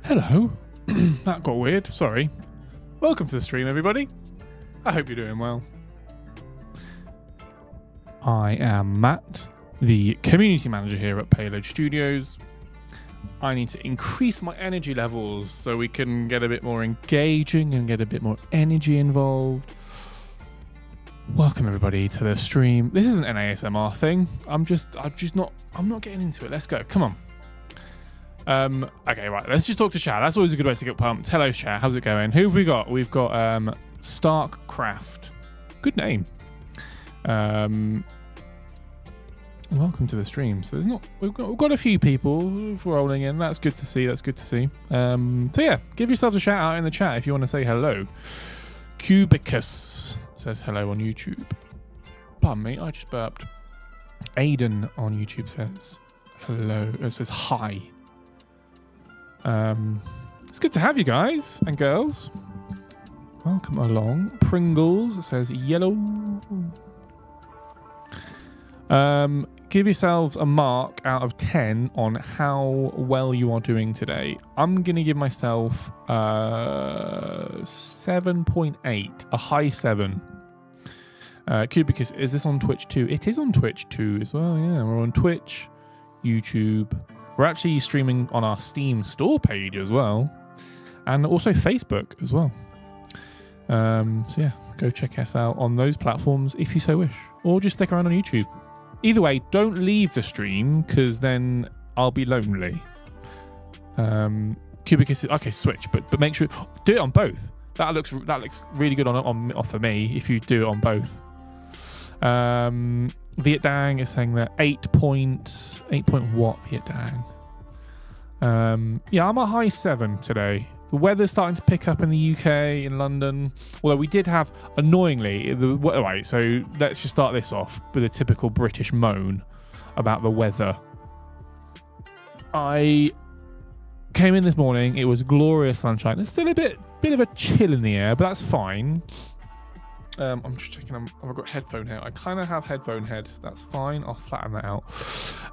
Hello. That got weird. Sorry. Welcome to the stream, everybody. I hope you're doing well. I am Matt, the community manager here at Payload Studios. I need to increase my energy levels so we can get a bit more engaging and get a bit more energy involved. Welcome everybody to the stream. This isn't an ASMR thing. I'm not getting into it. Let's go. Come on. Okay, right. Let's just talk to chat. That's always a good way to get pumped. Hello, chat. How's it going? Who have we got? We've got Starkcraft. Good name. Welcome to the stream. So we've got a few people rolling in. That's good to see. So yeah, give yourselves a shout out in the chat if you want to say hello. Cubicus says hello on YouTube. Pardon me, I just burped. Aiden on YouTube says hello. It says hi. It's good to have you guys and girls. Welcome along. Pringles says yellow. Give yourselves a mark out of 10 on how well you are doing today. I'm going to give myself 7.8, a high 7. Cubicus, is this on Twitch too? It is on Twitch too as well, yeah. We're on Twitch, YouTube. We're actually streaming on our Steam store page as well. And also Facebook as well. So yeah, go check us out on those platforms if you so wish. Or just stick around on YouTube. Either way, don't leave the stream because then I'll be lonely. Cubicus, okay, switch, but make sure do it on both. That looks really good on for me if you do it on both. Viet Dang is saying that 8 point what Viet Dang. Yeah, I'm a high 7 today. The weather's starting to pick up in the UK, in London. Although we did have, annoyingly, right, so let's just start this off with a typical British moan about the weather. I came in this morning, it was glorious sunshine. There's still a bit of a chill in the air, but that's fine. I'm just checking, I've got headphone head. I kind of have headphone head. That's fine. I'll flatten that out.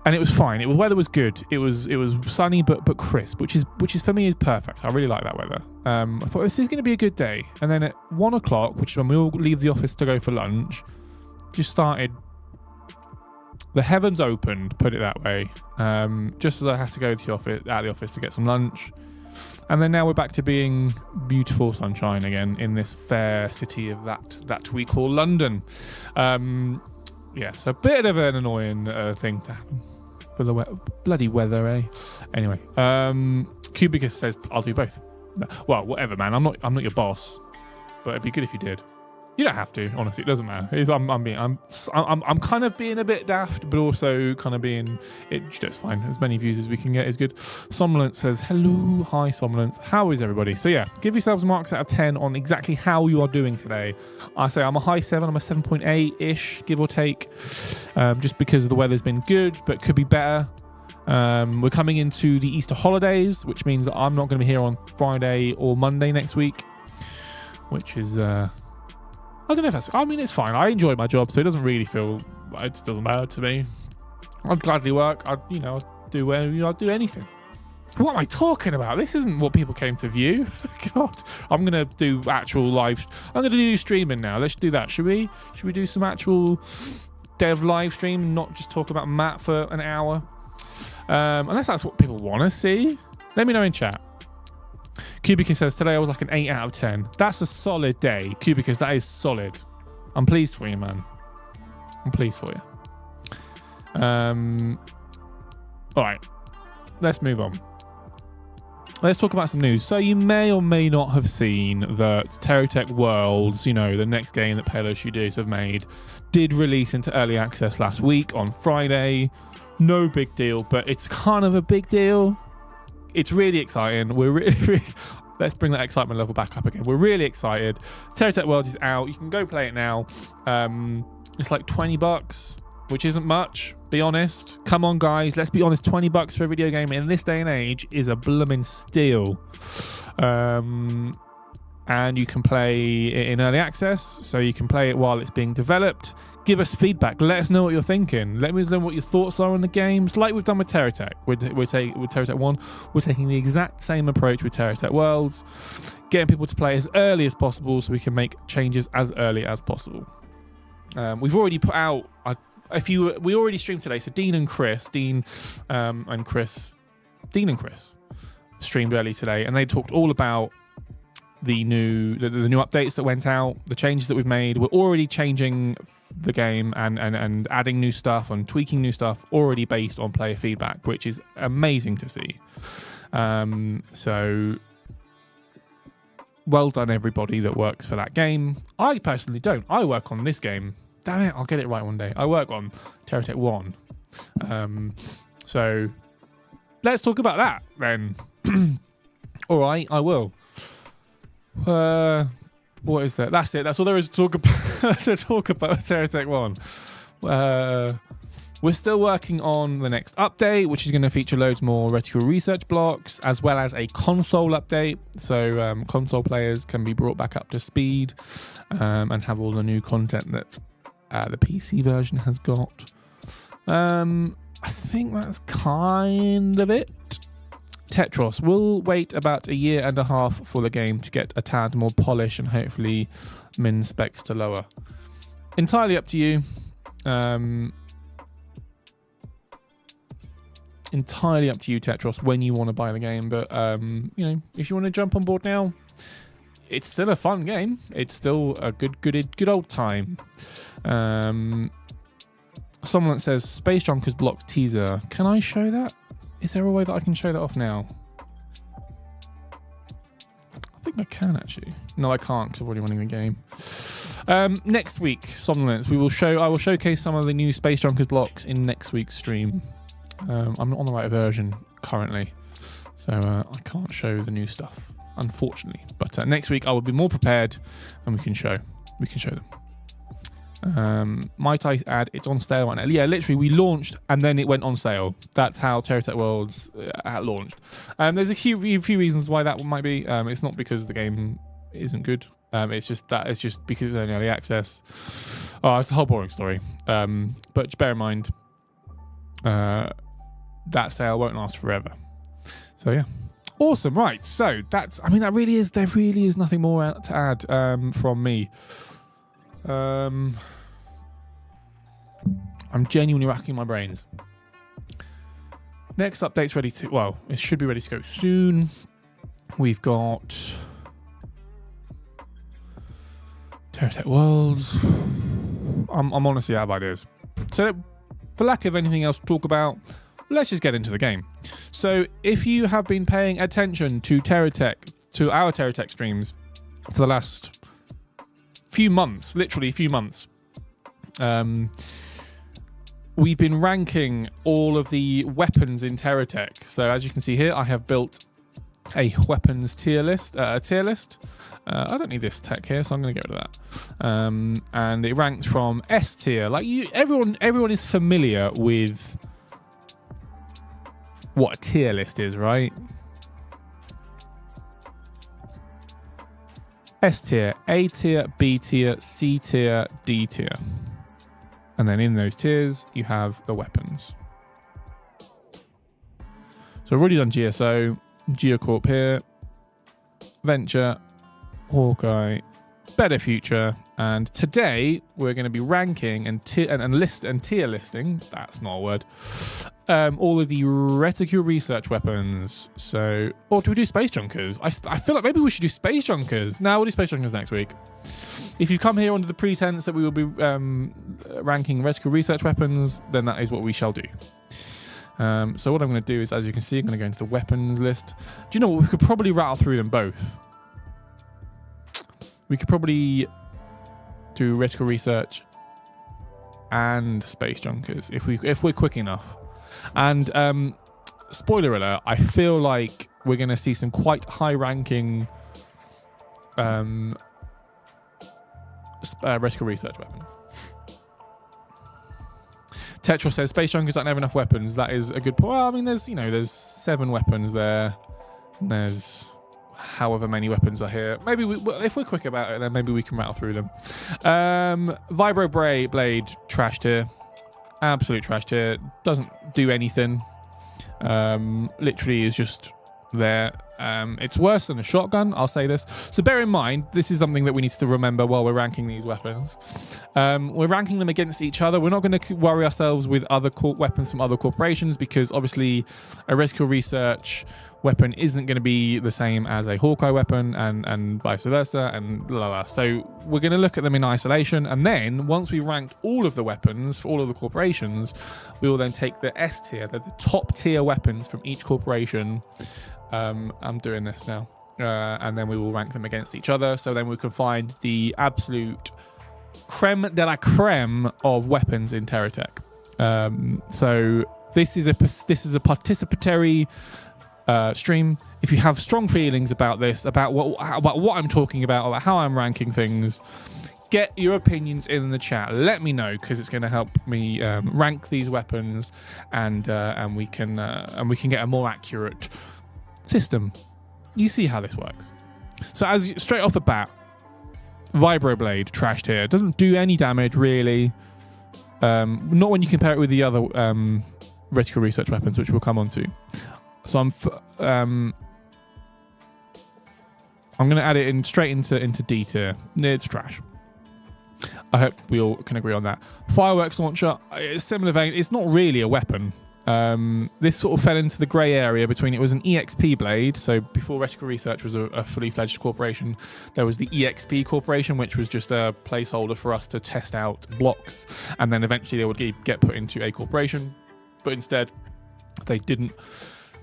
And it was fine. The weather was good. It was sunny but crisp, which is for me is perfect. I really like that weather. I thought this is going to be a good day. And then at 1 o'clock, which is when we all leave the office to go for lunch, just started. The heavens opened, put it that way. Just as I had to go to out of the office to get some lunch. And then now we're back to being beautiful sunshine again in this fair city of that we call London. Yeah, so a bit of an annoying thing to happen for the bloody weather, eh? Anyway, Cubicus says I'll do both. Well, whatever, man. I'm not your boss, but it'd be good if you did. You don't have to, honestly. It doesn't matter. I'm kind of being a bit daft, but also kind of being. It's fine. As many views as we can get is good. Somnolence says hello, hi Somnolence. How is everybody? So yeah, give yourselves marks out of 10 on exactly how you are doing today. I say I'm a high 7. I'm a 7.8 ish, give or take, just because the weather's been good, but could be better. We're coming into the Easter holidays, which means that I'm not going to be here on Friday or Monday next week, which is. I don't know if that's. I mean, it's fine. I enjoy my job, so it doesn't really feel. It doesn't matter to me. I'd gladly work. I'd do anything. What am I talking about? This isn't what people came to view. God, I'm gonna do actual live. I'm gonna do streaming now. Let's do that. Should we? Should we do some actual dev live stream, not just talk about Matt for an hour? Unless that's what people want to see. Let me know in chat. Cubicus says, today I was like an 8 out of 10. That's a solid day. Cubicus, that is solid. I'm pleased for you, man. I'm pleased for you. Alright. Let's move on. Let's talk about some news. So you may or may not have seen that Terrotech Worlds, the next game that Payload Studios have made, did release into early access last week on Friday. No big deal, but it's kind of a big deal. It's really exciting. We're really let's bring that excitement level back up again. We're really excited. Terrotech World is out. You can go play it now. It's like $20, which isn't much. Be honest. Come on, guys. Let's be honest. $20 for a video game in this day and age is a blooming steal. And you can play it in early access, so you can play it while it's being developed. give us feedback. Let us know what you're thinking. Let us know what your thoughts are on the games, like we've done with TerraTech. With TerraTech 1, we're taking the exact same approach with TerraTech Worlds, getting people to play as early as possible so we can make changes as early as possible. We've already put out, we already streamed today, so Dean and Chris streamed early today, and they talked all about the new updates that went out, the changes that we've made. We're already changing the game and adding new stuff and tweaking new stuff already based on player feedback, which is amazing to see. So well done everybody that works for that game. I personally don't. I work on this game. Damn it, I'll get it right one day. I work on TerraTech 1. So let's talk about that then. All right, I will. What is that? That's it. That's all there is to talk about. To talk about TerraTech 1. We're still working on the next update, which is going to feature loads more Reticule research blocks, as well as a console update. So console players can be brought back up to speed and have all the new content that the PC version has got. I think that's kind of it. Tetros will wait about a year and a half for the game to get a tad more polish and hopefully min specs to lower. Entirely up to you. Entirely up to you, Tetros, when you want to buy the game. But you know, if you want to jump on board now, it's still a fun game. It's still a good old time. Someone that says Space Junkers blocked teaser. Can I show that? Is there a way that I can show that off now? I think I can actually. No, I can't because I'm already running the game. Next week, Somnolence, I will showcase some of the new Space Junkers blocks in next week's stream. I'm not on the right version currently, so I can't show the new stuff, unfortunately. But next week I will be more prepared and we can show them. Might I add, it's on sale right now. Yeah, literally, we launched and then it went on sale. That's how TerraTech Worlds launched. There's a few reasons why that might be. It's not because the game isn't good. It's just because it's only early access. Oh, it's a whole boring story. But just bear in mind, that sale won't last forever. So yeah. Awesome. Right. So there really is nothing more to add from me. I'm genuinely racking my brains. Next update's it should be ready to go soon. We've got TerraTech Worlds. I'm honestly out of ideas. So for lack of anything else to talk about, let's just get into the game. So if you have been paying attention to our TerraTech streams for the last few months, literally a few months, we've been ranking all of the weapons in TerraTech. So as you can see here, I have built a weapons tier list. I don't need this tech here, so I'm going to get rid of that. And it ranks from S tier. Like everyone is familiar with what a tier list is, right? S tier, A tier, B tier, C tier, D tier. And then in those tiers, you have the weapons. So I've already done GSO, Geocorp here, Venture, Hawkeye, Better Future, and today we're going to be ranking and tier listing, that's not a word, all of the Reticule research weapons. So, or do we do Space Junkers? I feel like maybe we should do Space Junkers. No, we'll do Space Junkers next week. If you come here under the pretense that we will be ranking Reticule research weapons, then that is what we shall do. So what I'm going to do is, as you can see, I'm going to go into the weapons list. Do you know what? We could probably rattle through them both. We could probably do Reticule research and Space Junkers if we're quick enough. And spoiler alert, I feel like we're going to see some quite high-ranking Reticule research weapons. Tetros says Space Junkers don't have enough weapons. That is a good point. Well, I mean, there's 7 weapons there. And there's however many weapons are here. Maybe if we're quick about it, then maybe we can rattle through them. Vibro Blade, trash tier. Absolute trash tier. Doesn't do anything. Literally is just there. It's worse than a shotgun, I'll say this. So bear in mind, this is something that we need to remember while we're ranking these weapons. We're ranking them against each other. We're not going to worry ourselves with other weapons from other corporations, because obviously a Reticule research weapon isn't going to be the same as a Hawkeye weapon, and vice versa, and blah, blah. So we're going to look at them in isolation, and then once we've ranked all of the weapons for all of the corporations, we will then take the S tier, the top tier weapons from each corporation. I'm doing this now, and then we will rank them against each other, so then we can find the absolute creme de la creme of weapons in Terratech. So this is a participatory stream. If you have strong feelings about this, about what I'm talking about how I'm ranking things, get your opinions in the chat. Let me know, because it's going to help me rank these weapons, and we can get a more accurate system. You see how this works. So as straight off the bat, Vibroblade trashed here. Doesn't do any damage really. Not when you compare it with the other Reticule research weapons, which we'll come on to. So I'm going to add it in straight into D tier. It's trash. I hope we all can agree on that. Fireworks launcher, it's similar vein. It's not really a weapon. This sort of fell into the grey area between, it was an EXP blade. So before Reticule Research was a fully fledged corporation, there was the EXP corporation, which was just a placeholder for us to test out blocks, and then eventually they would get put into a corporation. But instead, they didn't,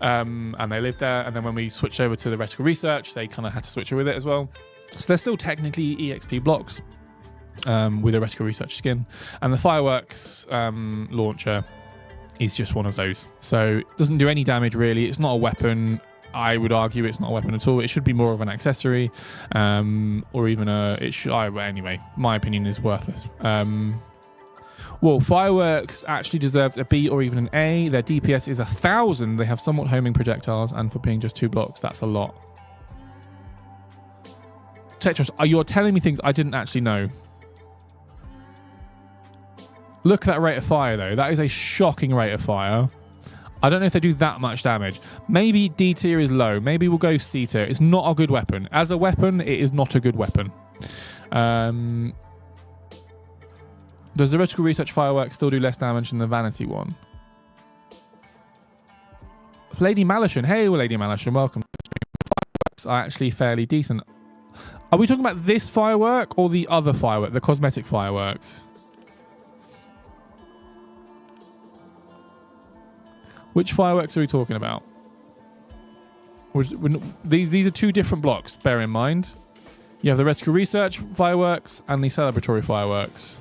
and they lived there. And then when we switched over to the Reticule Research, they kind of had to switch with it as well. So they're still technically EXP blocks with a Reticule Research skin, and the fireworks launcher is just one of those. So it doesn't do any damage really. It's not a weapon. I would argue it's not a weapon at all. It should be more of an accessory, or even anyway, my opinion is worthless. Well, fireworks actually deserves a B or even an A. Their DPS is 1,000. They have somewhat homing projectiles, and for being just 2 blocks, that's a lot. Tetris, you're telling me things I didn't actually know. Look at that rate of fire, though. That is a shocking rate of fire. I don't know if they do that much damage. Maybe D tier is low. Maybe we'll go C tier. It's not a good weapon. As a weapon, it is not a good weapon. Does the Reticule Research Fireworks still do less damage than the Vanity one? Lady Malishon. Hey, Lady Malishon. Welcome. Fireworks are actually fairly decent. Are we talking about this firework or the other firework, the cosmetic fireworks? Which fireworks are we talking about? These are 2 different blocks, bear in mind. You have the Reticule Research fireworks and the celebratory fireworks.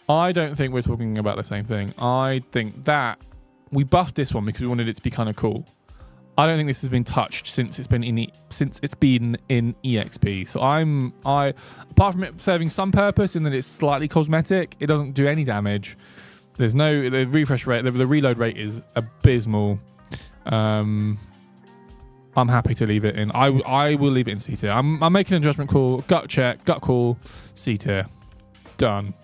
I don't think we're talking about the same thing. I think that we buffed this one because we wanted it to be kind of cool. I don't think this has been touched since it's been in EXP. So apart from it serving some purpose in that it's slightly cosmetic, it doesn't do any damage. There's no, the refresh rate, the reload rate is abysmal. I'm happy to leave it in. I will leave it in C tier. I'm making a judgment call, gut check, gut call, C tier. Done.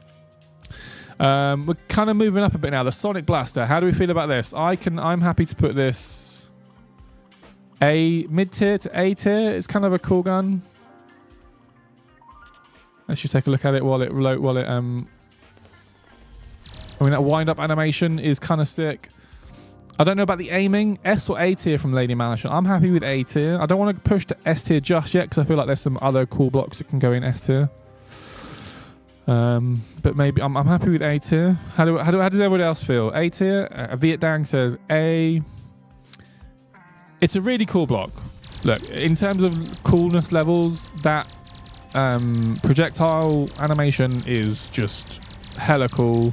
We're kind of moving up a bit now. The Sonic Blaster. How do we feel about this? I'm happy to put this A mid tier to A tier. It's kind of a cool gun. Let's just take a look at it while it I mean, that wind up animation is kind of sick. I don't know about the aiming. S or A tier from Lady Malishon. I'm happy with A tier. I don't want to push to S tier just yet because I feel like there's some other cool blocks that can go in S tier. But maybe I'm happy with A tier. How does everybody else feel? A tier. Viet Dang says A. It's a really cool block. Look, in terms of coolness levels, that projectile animation is just hella cool.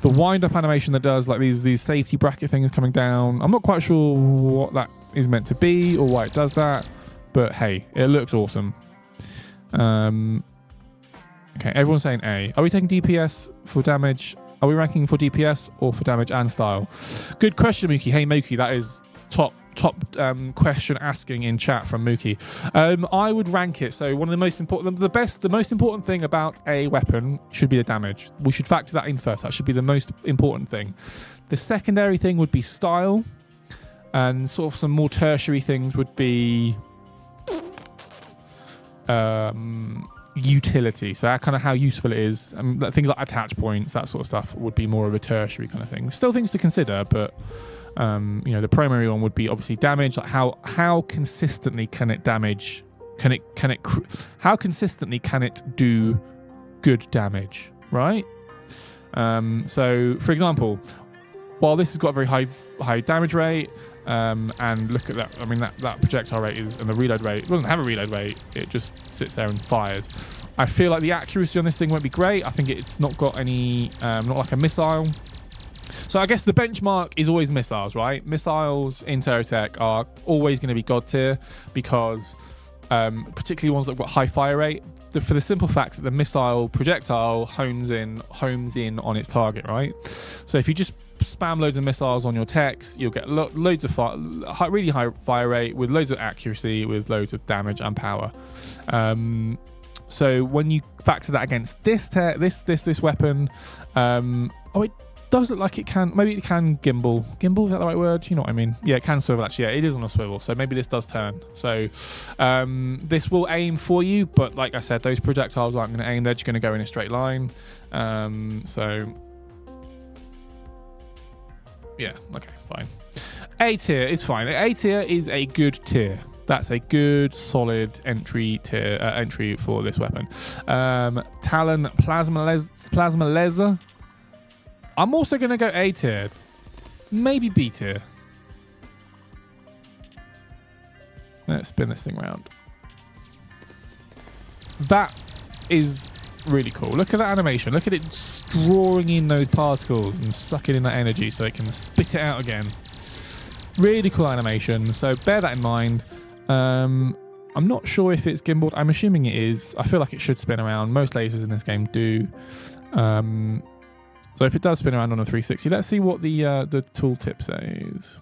The wind-up animation that does like these safety bracket things coming down. I'm not quite sure what that is meant to be or why it does that, but hey, it looks awesome. Okay, everyone's saying A. Are we taking DPS for damage Are we ranking for DPS or for damage and style? Good question, Mookie. Hey, Mookie, that is top question asking in chat from Mookie. I would rank it. So one of the most important, the most important thing about a weapon should be the damage. We should factor that in first. That should be the most important thing. The secondary thing would be style, and sort of some more tertiary things would be utility. So kind of how useful it is. Things like attach points, that sort of stuff would be more of a tertiary kind of thing. Still things to consider, but you know, the primary one would be obviously damage. Like how consistently can it damage? How consistently can it do good damage? Right. So for example, while this has got a very high damage rate, and look at that. I mean, that projectile rate is, and the reload rate, it doesn't have a reload rate. It just sits there and fires. I feel like the accuracy on this thing won't be great. I think it's not got any, not like a missile. So I guess the benchmark is always missiles, right? Missiles in Terratech are always going to be god tier because, particularly ones that have got high fire rate, for the simple fact that the missile projectile hones in on its target, right? So if you just spam loads of missiles on your techs, you'll get loads of really high fire rate with loads of accuracy, with loads of damage and power. So when you factor that against this weapon, it does look like it can. Maybe it can gimbal. Gimbal, is that the right word? You know what I mean? Yeah, it can swivel actually. Yeah, it is on a swivel. So maybe this does turn. So this will aim for you, but like I said, those projectiles aren't going to aim. They're just going to go in a straight line. So yeah, okay, fine. A tier is fine. A tier is a good tier. That's a good, solid entry for this weapon. Talon Plasma Laser. I'm also going to go A tier. Maybe B tier. Let's spin this thing around. That is really cool. Look at that animation. Look at it drawing in those particles and sucking in that energy so it can spit it out again. Really cool animation. So bear that in mind. I'm not sure if it's gimbaled. I'm assuming it is. I feel like it should spin around. Most lasers in this game do. So if it does spin around on a 360, let's see what the tooltip says.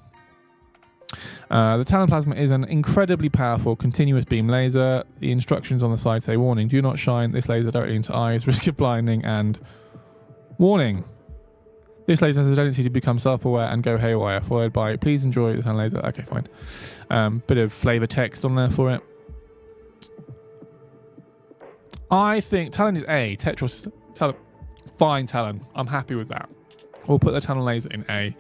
The Talon Plasma is an incredibly powerful continuous beam laser. The instructions on the side say, warning, do not shine this laser directly into eyes, risk of blinding, and warning. This laser has a tendency to become self-aware and go haywire, followed by, please enjoy the Talon laser. Okay, fine. Bit of flavor text on there for it. I think Talon is A. Tetros, Talon. Fine, Talon. I'm happy with that. We'll put the Talon laser in A.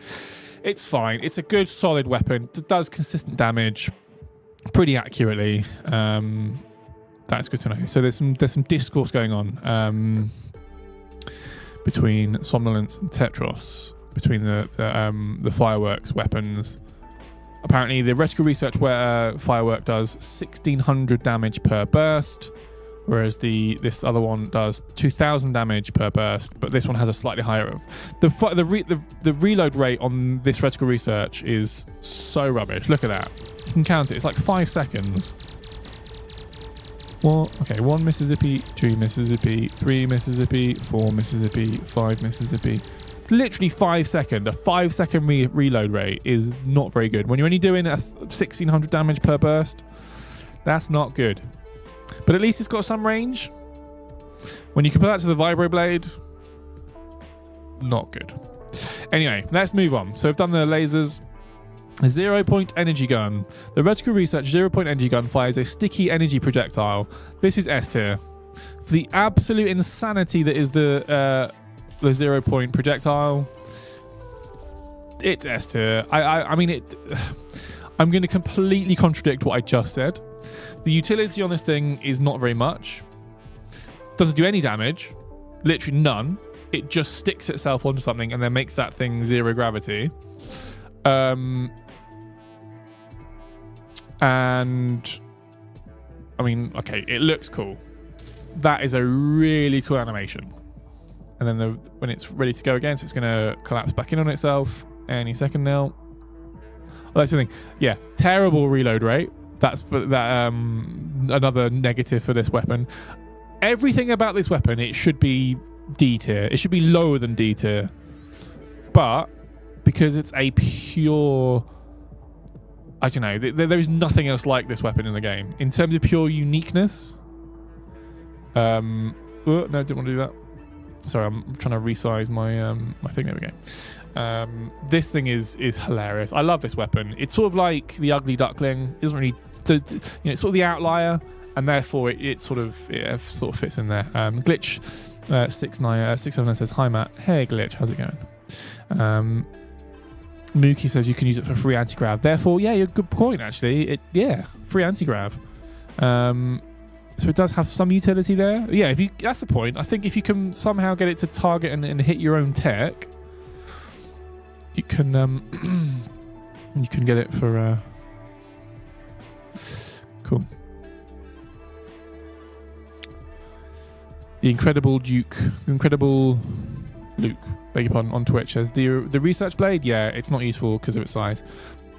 It's fine. It's a good, solid weapon. It does consistent damage pretty accurately. That's good to know. So there's some discourse going on between Somnolence and Tetros, between the fireworks weapons. Apparently, the Reticule research where firework does 1,600 damage per burst, whereas this other one does 2,000 damage per burst, but this one has a slightly higher. The reload rate on this Reticule research is so rubbish. Look at that. You can count it. It's like 5 seconds. What? Okay, 1 Mississippi, 2 Mississippi, 3 Mississippi, 4 Mississippi, 5 Mississippi. Literally 5 seconds. A 5 second reload rate is not very good. When you're only doing 1,600 damage per burst, that's not good. But at least it's got some range. When you compare that to the Vibro Blade, not good. Anyway, let's move on. So we've done the lasers. 0-point energy gun. The Reticule research 0-point energy gun fires a sticky energy projectile. This is S tier. For the absolute insanity that is the 0-point projectile, it's S tier. I mean it. I'm going to completely contradict what I just said. The utility on this thing is not very much. Doesn't do any damage. Literally none. It just sticks itself onto something and then makes that thing 0 gravity. And I mean, okay, it looks cool. That is a really cool animation. And then when it's ready to go again, so it's going to collapse back in on itself any second now. Oh, that's the thing. Yeah, terrible reload rate. That's another negative for this weapon. Everything about this weapon, it should be D tier. It should be lower than D tier. But because it's a pure... I don't know. There is nothing else like this weapon in the game. In terms of pure uniqueness... oh, no, didn't want to do that. Sorry, I'm trying to resize my my thing. There we go. This thing is hilarious. I love this weapon. It's sort of like the ugly duckling. It doesn't really... it's sort of the outlier, and therefore it sort of fits in there. Glitch 679 says, "Hi Matt." Hey Glitch, how's it going? Mookie says you can use it for free anti-grav. Therefore, yeah, you're a good point actually. Free anti-grav. So it does have some utility there. Yeah, that's the point. I think if you can somehow get it to target and hit your own tech, you can you can get it for cool. The Incredible Luke, beg your pardon, on Twitch says the research blade. Yeah, it's not useful because of its size.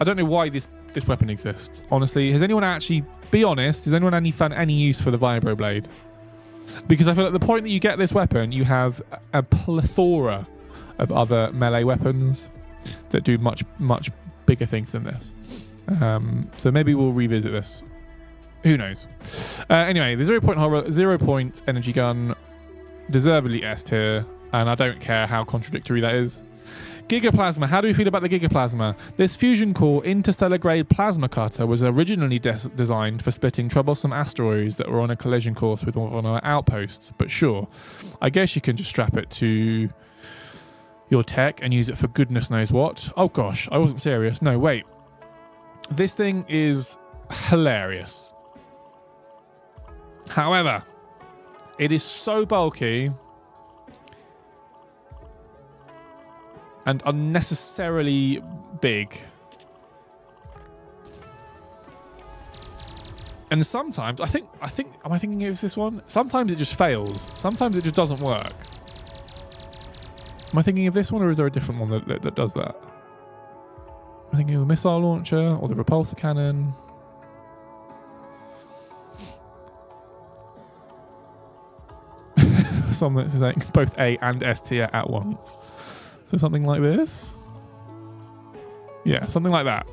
I don't know why this weapon exists. Honestly, has anyone actually? Be honest. Has anyone found any use for the vibro blade? Because I feel like the point that you get this weapon, you have a plethora of other melee weapons that do much bigger things than this. So maybe we'll revisit this. Who knows? Anyway, the 0 point energy gun, deservedly S tier, and I don't care how contradictory that is. Gigaplasma. How do we feel about the Gigaplasma? This fusion core interstellar grade plasma cutter was originally designed for splitting troublesome asteroids that were on a collision course with one of our outposts. But sure, I guess you can just strap it to your tech and use it for goodness knows what. Oh gosh, I wasn't serious. No, wait. This thing is hilarious. However, it is so bulky and unnecessarily big. And sometimes, am I thinking it was this one? Sometimes it just fails. Sometimes it just doesn't work. Am I thinking of this one, or is there a different one that does that? Am I thinking of the missile launcher or the repulsor cannon? Someone that's saying both A and S tier at once. So something like this? Yeah, something like that.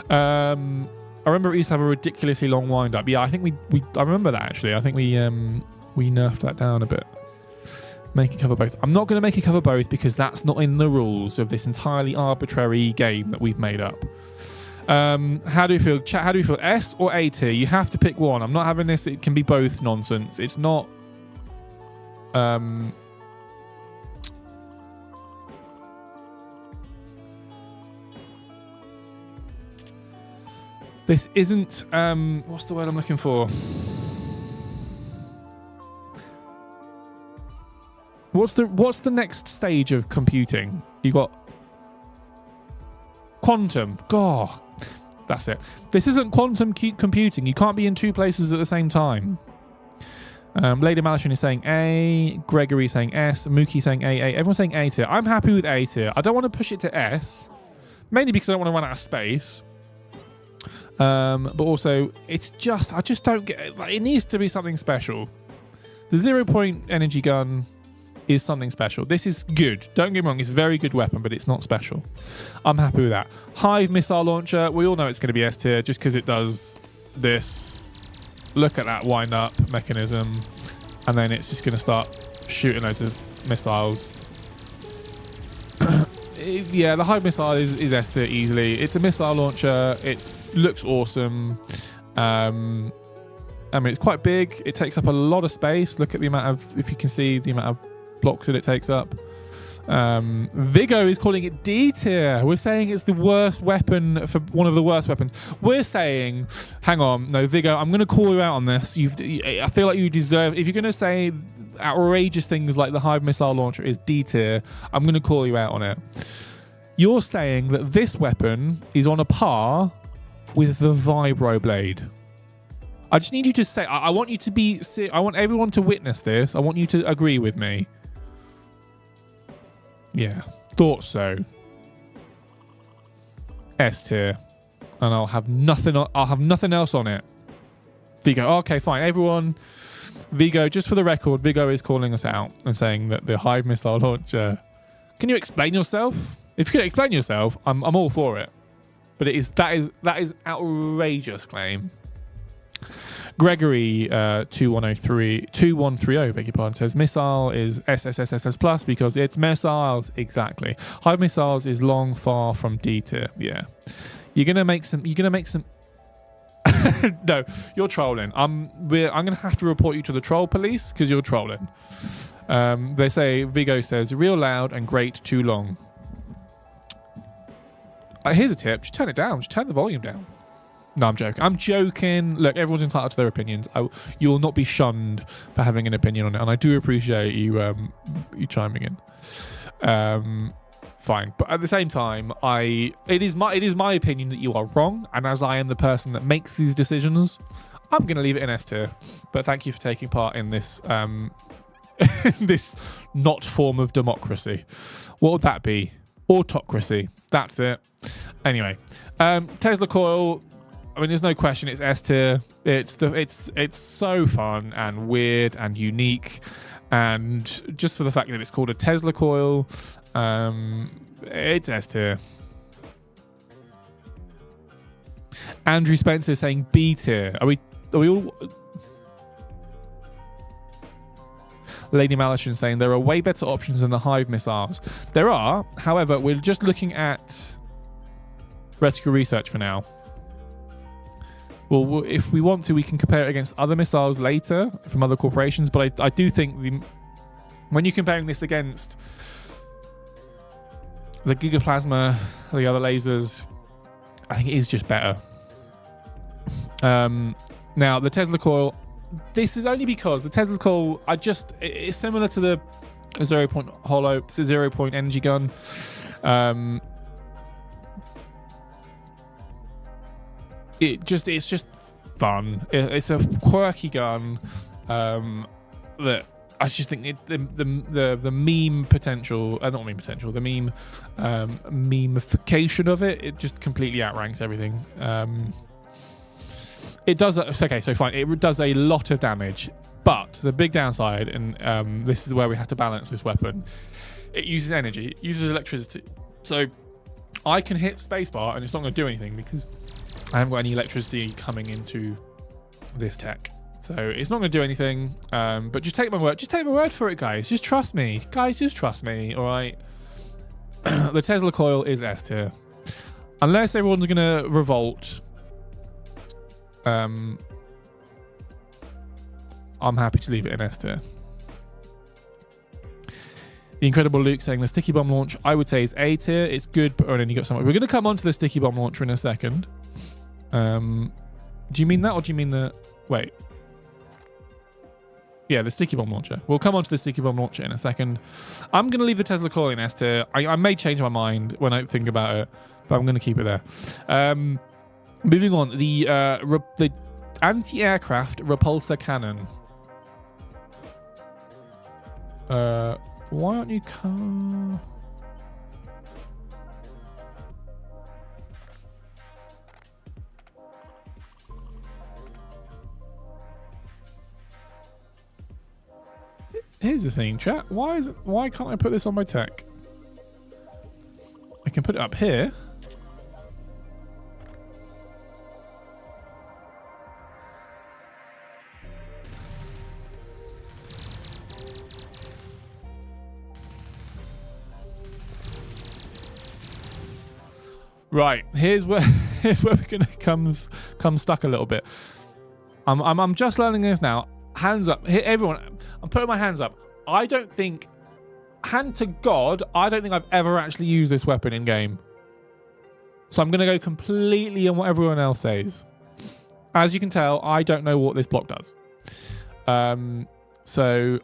I remember it used to have a ridiculously long wind-up. Yeah, I think I remember that actually. I think we nerfed that down a bit. Make it cover both. I'm not going to make it cover both because that's not in the rules of this entirely arbitrary game that we've made up. How do you feel? Chat, how do you feel? S or A tier? You have to pick one. I'm not having this. It can be both nonsense. It's not... This isn't... what's the word I'm looking for? What's the next stage of computing? You got... Quantum. God. That's it. This isn't quantum computing. You can't be in two places at the same time. Lady Malashin is saying A. Gregory saying S. Mookie saying A. Everyone's saying A tier. I'm happy with A tier. I don't want to push it to S. Mainly because I don't want to run out of space. But also, it's just... I just don't get... it needs to be something special. The 0 point energy gun is something special. This is good. Don't get me wrong, it's a very good weapon, but it's not special. I'm happy with that. Hive missile launcher, we all know it's going to be S tier just because it does this. Look at that wind up mechanism, and then it's just going to start shooting loads of missiles. Yeah, the Hive missile is S tier easily. It's a missile launcher. It looks awesome. I mean, it's quite big. It takes up a lot of space. Look at the amount of, if you can see the amount of blocks that it takes up. Vigo is calling it D tier. We're saying it's the worst weapon, for one of the worst weapons. We're saying, hang on, no, Vigo, I'm going to call you out on this. I feel like you deserve, if you're going to say outrageous things like the Hive missile launcher is D tier, I'm going to call you out on it. You're saying that this weapon is on a par with the Vibro Blade. I just need you to say, I want you to be, I want everyone to witness this. I want you to agree with me. Yeah, thought so. S tier, and I'll have nothing else on it. There you go. Okay, fine. Everyone, Vigo, just for the record, Vigo is calling us out and saying that the Hive missile launcher... Can you explain yourself? If you can explain yourself, I'm all for it. But that is outrageous claim. Gregory 2130, beg your pardon, says missile is SSSSS plus because it's missiles. Exactly. Hive missiles is long far from D tier. Yeah. You're gonna make some. No, you're trolling. I'm gonna have to report you to the troll police because you're trolling. They say Vigo says real loud and great too long. Here's a tip: just turn it down. Just turn the volume down. No, I'm joking. I'm joking. Look, everyone's entitled to their opinions. You will not be shunned for having an opinion on it, and I do appreciate you chiming in. Fine, but at the same time, it is my opinion that you are wrong, and as I am the person that makes these decisions, I'm going to leave it in S tier. But thank you for taking part in this this not form of democracy. What would that be? Autocracy. That's it. Anyway, Tesla coil. I mean, there's no question. It's S tier. It's so fun and weird and unique, and just for the fact that it's called a Tesla coil. It's S tier. Andrew Spencer is saying B tier. Are we all? Lady Malichin saying there are way better options than the Hive missiles. There are, however, we're just looking at Reticule research for now. Well, if we want to, we can compare it against other missiles later from other corporations. But I do think when you're comparing this against the Gigaplasma, the other lasers, I think it is just better. Now, the Tesla coil, this is only because the Tesla coil, it's similar to the 0-point hollow, 0-point energy gun. It's just fun. It's a quirky gun that I just think the meme potential, not meme potential, the meme memification of it just completely outranks everything. It does, okay, so fine, it does a lot of damage, but the big downside, and this is where we have to balance this weapon, it uses energy, it uses electricity. So I can hit spacebar and it's not going to do anything because I haven't got any electricity coming into this tech. So it's not going to do anything, but just take my word for it, guys. Just trust me. Guys, just trust me, all right? The Tesla coil is S tier. Unless everyone's going to revolt, I'm happy to leave it in S tier. The Incredible Luke saying the sticky bomb launch, I would say, is A tier. It's good, but only got somewhere. We're going to come on to the sticky bomb launcher in a second. Do you mean that, or do you mean the... Wait. Yeah, the sticky bomb launcher. We'll come on to the sticky bomb launcher in a second. I'm going to leave the Tesla coil in S tier. I may change my mind when I think about it, but I'm going to keep it there. Moving on, the anti-aircraft repulsor cannon. Why aren't you... Here's the thing, chat. Why can't I put this on my tech? I can put it up here. Right, here's where we're gonna come stuck a little bit. I'm just learning this now. Hands up, here, everyone. I'm putting my hands up. I don't think, hand to God, I don't think I've ever actually used this weapon in game. So I'm gonna go completely on what everyone else says. As you can tell, I don't know what this block does. So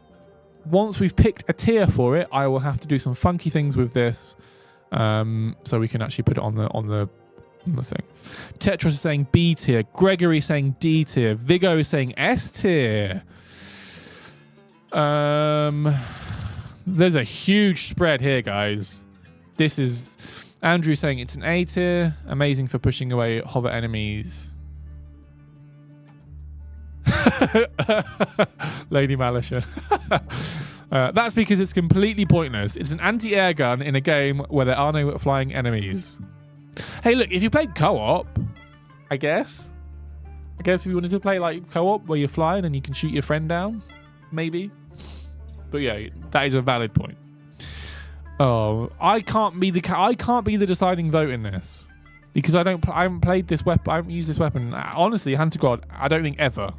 once we've picked a tier for it, I will have to do some funky things with this. So we can actually put it on the thing. Tetris is saying B tier. Gregory is saying D tier. Vigo is saying S tier. There's a huge spread here, guys. This is Andrew saying it's an A tier. Amazing for pushing away hover enemies. Lady Malicious. That's because it's completely pointless. It's an anti-air gun in a game where there are no flying enemies. Hey, look, if you played co-op, I guess if you wanted to play like co-op where you're flying and you can shoot your friend down, maybe. But yeah, that is a valid point. Oh, I can't be the deciding vote in this because I haven't played this weapon. I haven't used this weapon. Honestly, hand to God, I don't think ever.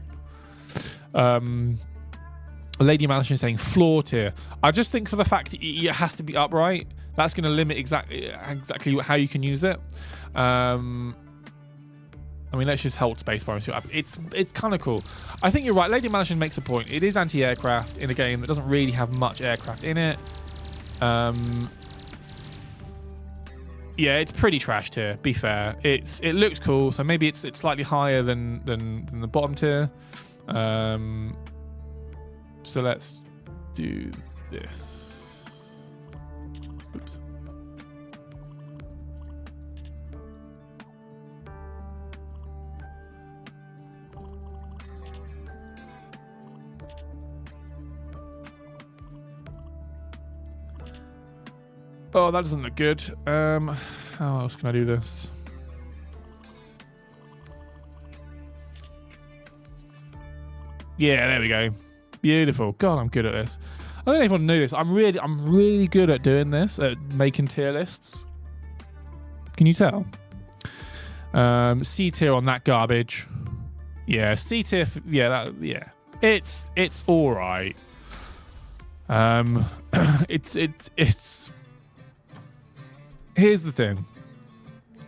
Lady Malicious saying floor tier. I just think for the fact it has to be upright, that's going to limit exactly how you can use it. I mean, let's just hold spacebar and see what happens. It's kind of cool. I think you're right. Lady Malicious makes a point. It is anti-aircraft in a game that doesn't really have much aircraft in it. Yeah, it's pretty trash tier. Be fair. It looks cool, so maybe it's slightly higher than the bottom tier. So let's do this. Oops. Oh, that doesn't look good. How else can I do this? Yeah, there we go. Beautiful. God, I'm good at this. I don't know if anyone knew this. I'm really good at doing this, at making tier lists. Can you tell? C tier on that garbage. Yeah, C tier. Yeah, it's all right. It's. Here's the thing.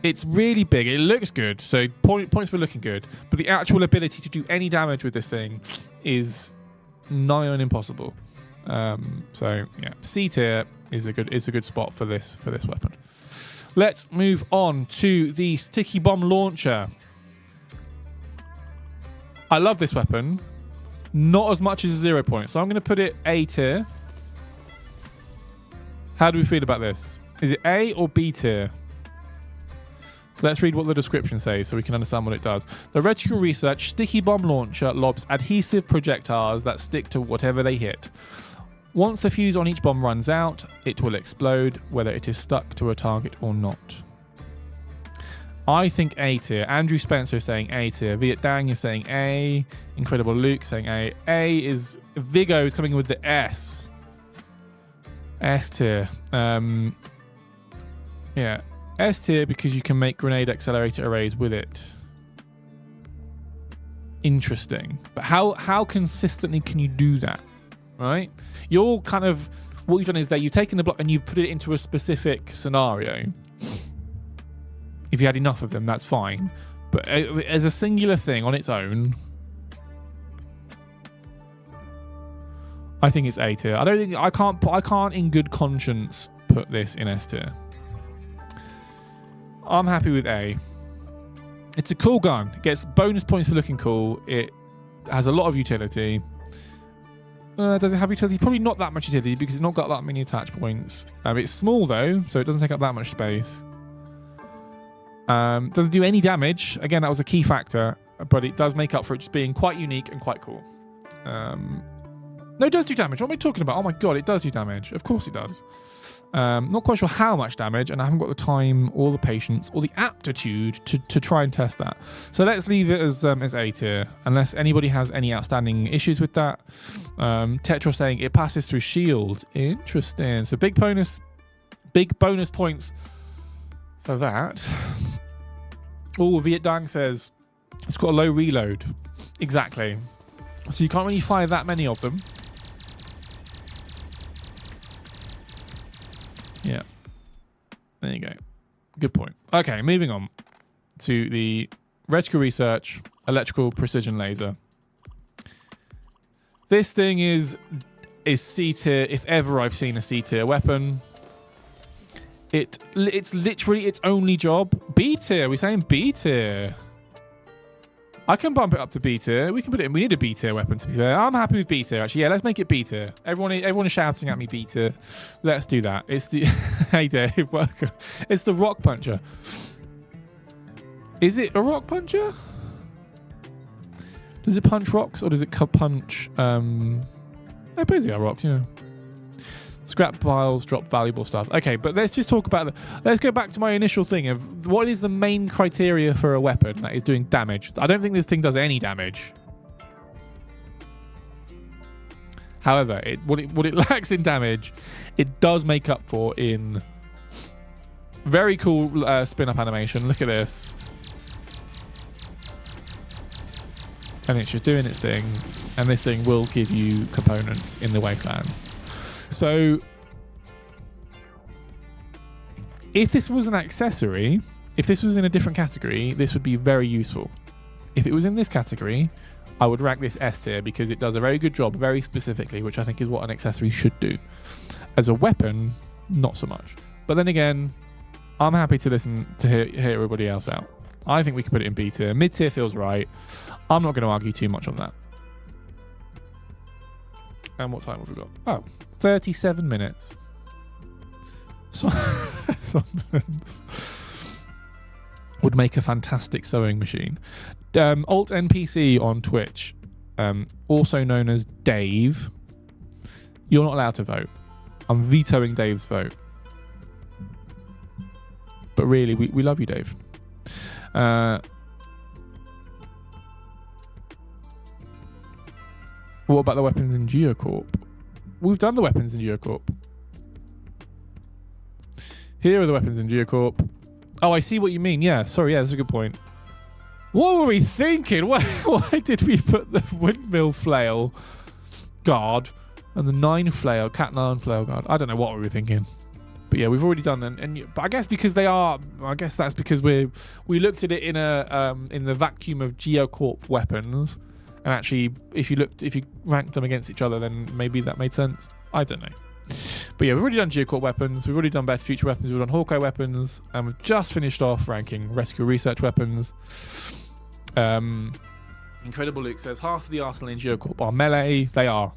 It's really big. It looks good, so points for looking good. But the actual ability to do any damage with this thing is nigh on impossible. So yeah, C tier is a good spot for this weapon. Let's move on to the sticky bomb launcher. I love this weapon, not as much as a 0 point, so I'm going to put it A tier. How do we feel about this? Is it A or B tier? So let's read what the description says so we can understand what it does. The Reticule Research sticky bomb launcher lobs adhesive projectiles that stick to whatever they hit. Once the fuse on each bomb runs out, it will explode, whether it is stuck to a target or not. I think A tier. Andrew Spencer is saying A tier. Viet Dang is saying A. Incredible Luke saying A. A is... Vigo is coming in with the S. S tier. Yeah. S tier because you can make grenade accelerator arrays with it. Interesting. But how consistently can you do that? Right? You're kind of... What you've done is that you've taken the block and you've put it into a specific scenario. If you had enough of them, that's fine. But as a singular thing on its own, I think it's A tier. I can't in good conscience put this in S tier. I'm happy with A. It's a cool gun. It gets bonus points for looking cool. It has a lot of utility. Does it have utility? Probably not that much utility because it's not got that many attach points. It's small though, so it doesn't take up that much space. Doesn't do any damage. Again, that was a key factor, but it does make up for it just being quite unique and quite cool. No, it does do damage. What am I talking about? Oh my god, it does do damage. Of course it does. Not quite sure how much damage, and I haven't got the time or the patience or the aptitude to try and test that. So let's leave it as A tier, unless anybody has any outstanding issues with that. Tetra saying it passes through shield. Interesting. So big bonus points for that. Oh, Viet Dang says it's got a low reload. Exactly. So you can't really fire that many of them. Yeah. There you go. Good point. Okay, moving on to the Reticule Research Electrical Precision Laser. This thing is C tier, if ever I've seen a C tier weapon. It's literally its only job. B tier. We're saying B tier. I can bump it up to B tier. We can put it in. We need a B tier weapon, to be fair. I'm happy with B tier, actually. Yeah, let's make it B tier. Everyone is shouting at me B tier. Let's do that. It's the... Hey, Dave. Welcome. It's the Rock Puncher. Is it a Rock Puncher? Does it punch rocks or does it punch... I suppose they are rocks, yeah. Scrap piles drop valuable stuff. Okay, but let's just talk about... Let's go back to my initial thing of what is the main criteria for a weapon that is doing damage. I don't think this thing does any damage. However, what it lacks in damage, it does make up for in very cool spin-up animation. Look at this. And it's just doing its thing. And this thing will give you components in the wastelands. So, if this was an accessory, if this was in a different category, this would be very useful. If it was in this category, I would rank this S tier because it does a very good job, very specifically, which I think is what an accessory should do. As a weapon, not so much. But then again, I'm happy to listen to hear everybody else out. I think we can put it in B tier. Mid tier feels right. I'm not going to argue too much on that. And what time have we got? Oh, 37 minutes. Supplements would make a fantastic sewing machine. Alt NPC on Twitch, also known as Dave. You're not allowed to vote. I'm vetoing Dave's vote. But really, we love you, Dave. What about the weapons in Geocorp? We've done the weapons in Geocorp. Here are the weapons in Geocorp. Oh, I see what you mean. Yeah, sorry. Yeah, that's a good point. What were we thinking? Why did we put the windmill flail guard and the cat 9 flail guard? I don't know what we were thinking. But yeah, we've already done them. But I guess because they are... I guess that's because we looked at it in the vacuum of Geocorp weapons. And actually, if you ranked them against each other, then maybe that made sense. I don't know. But yeah, we've already done Geocorp weapons. We've already done Best Future weapons. We've done Hawkeye weapons. And we've just finished off ranking Reticule research weapons. Incredible Luke says, half of the arsenal in Geocorp are melee. They are.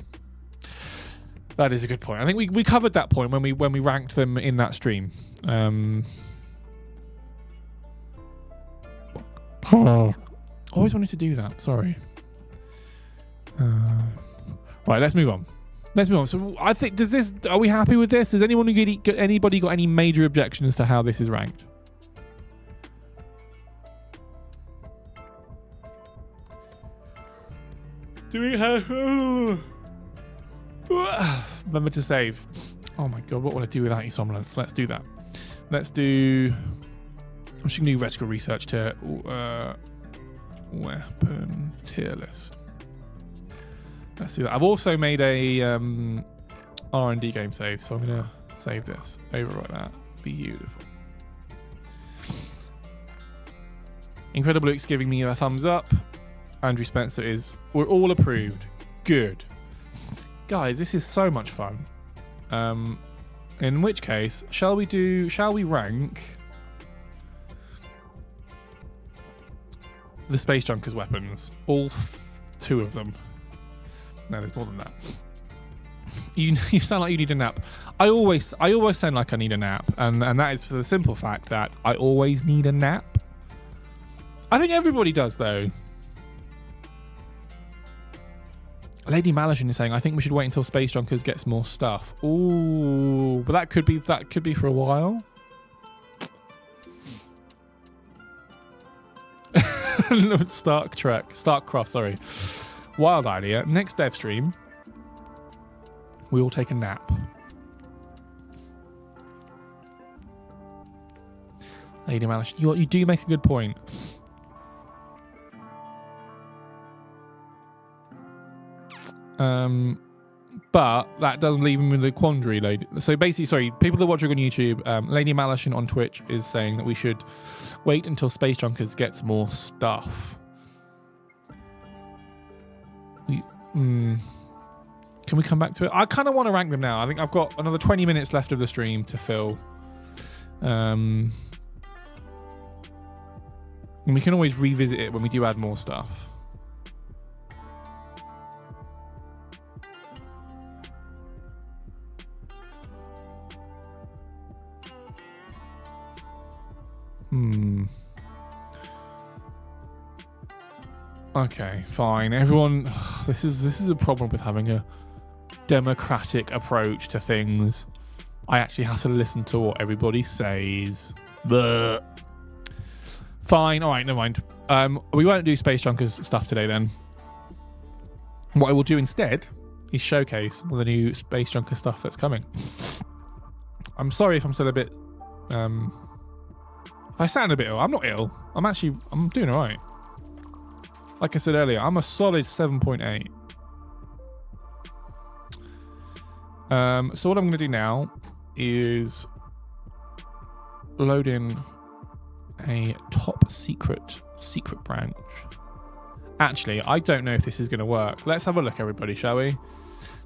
That is a good point. I think we covered that point when we ranked them in that stream. Always wanted to do that. Sorry. Right, let's move on. So I think, are we happy with this? Has anybody got any major objections to how this is ranked? Do we have... remember to save. Oh my god, what would I do without you, somnolence? Let's do that. I'm just going to do Reticule research to weapon tier list. Let's do that. I've also made a R&D game save, so I'm going to save this. Overwrite that. Beautiful. Incredible Luke's giving me a thumbs up. Andrew Spencer is... We're all approved. Good. Guys, this is so much fun. In which case, shall we rank the Space Junkers weapons? All 2 of them. No, there's more than that. You sound like you need a nap. I always sound like I need a nap, and that is for the simple fact that I always need a nap. I think everybody does, though. Lady Malashin is saying, I think we should wait until Space Junkers gets more stuff. Ooh, but that could be for a while. Starcraft, sorry. Wild idea. Next dev stream, we all take a nap. Lady Malish, you do make a good point. But that doesn't leave him with a quandary, lady. So basically, sorry, people that watch it on YouTube, Lady Malashin on Twitch is saying that we should wait until Space Junkers gets more stuff. Can we come back to it? I kind of want to rank them now. I think I've got another 20 minutes left of the stream to fill. And we can always revisit it when we do add more stuff. Okay, fine. Everyone, this is a problem with having a democratic approach to things. I actually have to listen to what everybody says. Bleh. Fine. All right, never mind. We won't do Space Junkers stuff today then. What I will do instead is showcase all the new Space Junker stuff that's coming. I'm sorry if I'm still a bit... if I sound a bit ill, I'm not ill. I'm doing all right. Like I said earlier, I'm a solid 7.8. So what I'm going to do now is load in a top secret branch. Actually, I don't know if this is going to work. Let's have a look, everybody, shall we?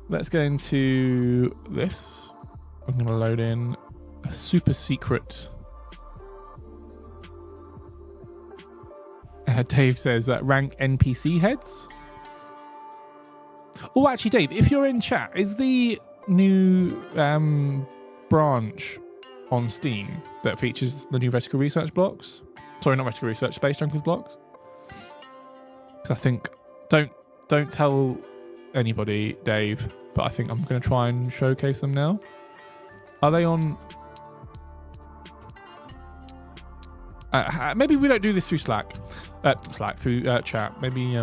Let's go into this. I'm going to load in a super secret. Dave says that rank NPC heads. Oh, actually, Dave, if you're in chat, is the new branch on Steam that features the new Reticule research blocks? Sorry, not Reticule research, Space Junkers blocks. Because I think don't tell anybody, Dave, but I think I'm going to try and showcase them now. Are they on? Maybe we don't do this through Slack. Through chat. Maybe,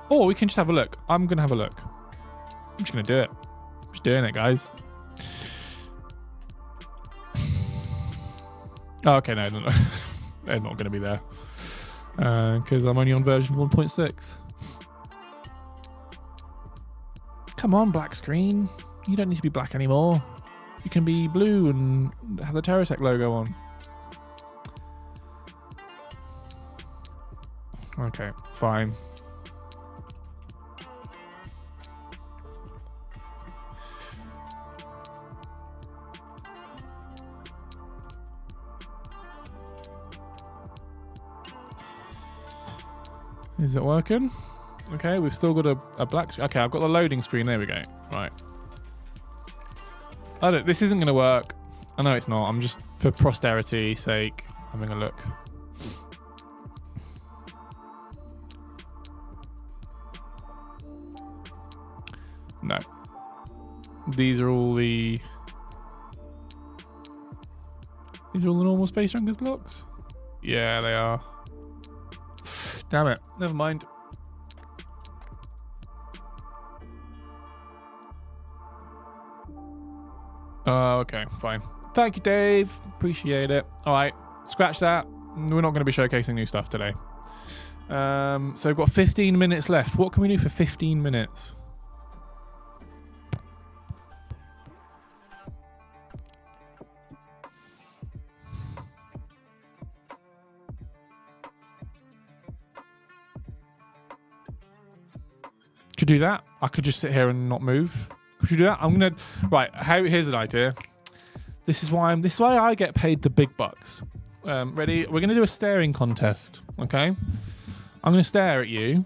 or we can just have a look. I'm going to have a look. I'm just going to do it. Just doing it, guys. Oh, okay, no. They're not going to be there. Because I'm only on version 1.6. Come on, black screen. You don't need to be black anymore. You can be blue and have the Terratech logo on. Okay, fine. Is it working? Okay, we've still got a black screen. Okay, I've got the loading screen. There we go. Right. This isn't going to work. I know it's not. I'm just, for posterity's sake, having a look. No. These are all the normal Space Junkers blocks? Yeah, they are. Damn it. Never mind. Okay, fine. Thank you, Dave. Appreciate it. All right, scratch that. We're not going to be showcasing new stuff today. So we've got 15 minutes left. What can we do for 15 minutes? Could do that. I could just sit here and not move. Could you do that? I'm gonna. Right. Here's an idea. This is why I get paid the big bucks. Ready? We're gonna do a staring contest. Okay. I'm gonna stare at you,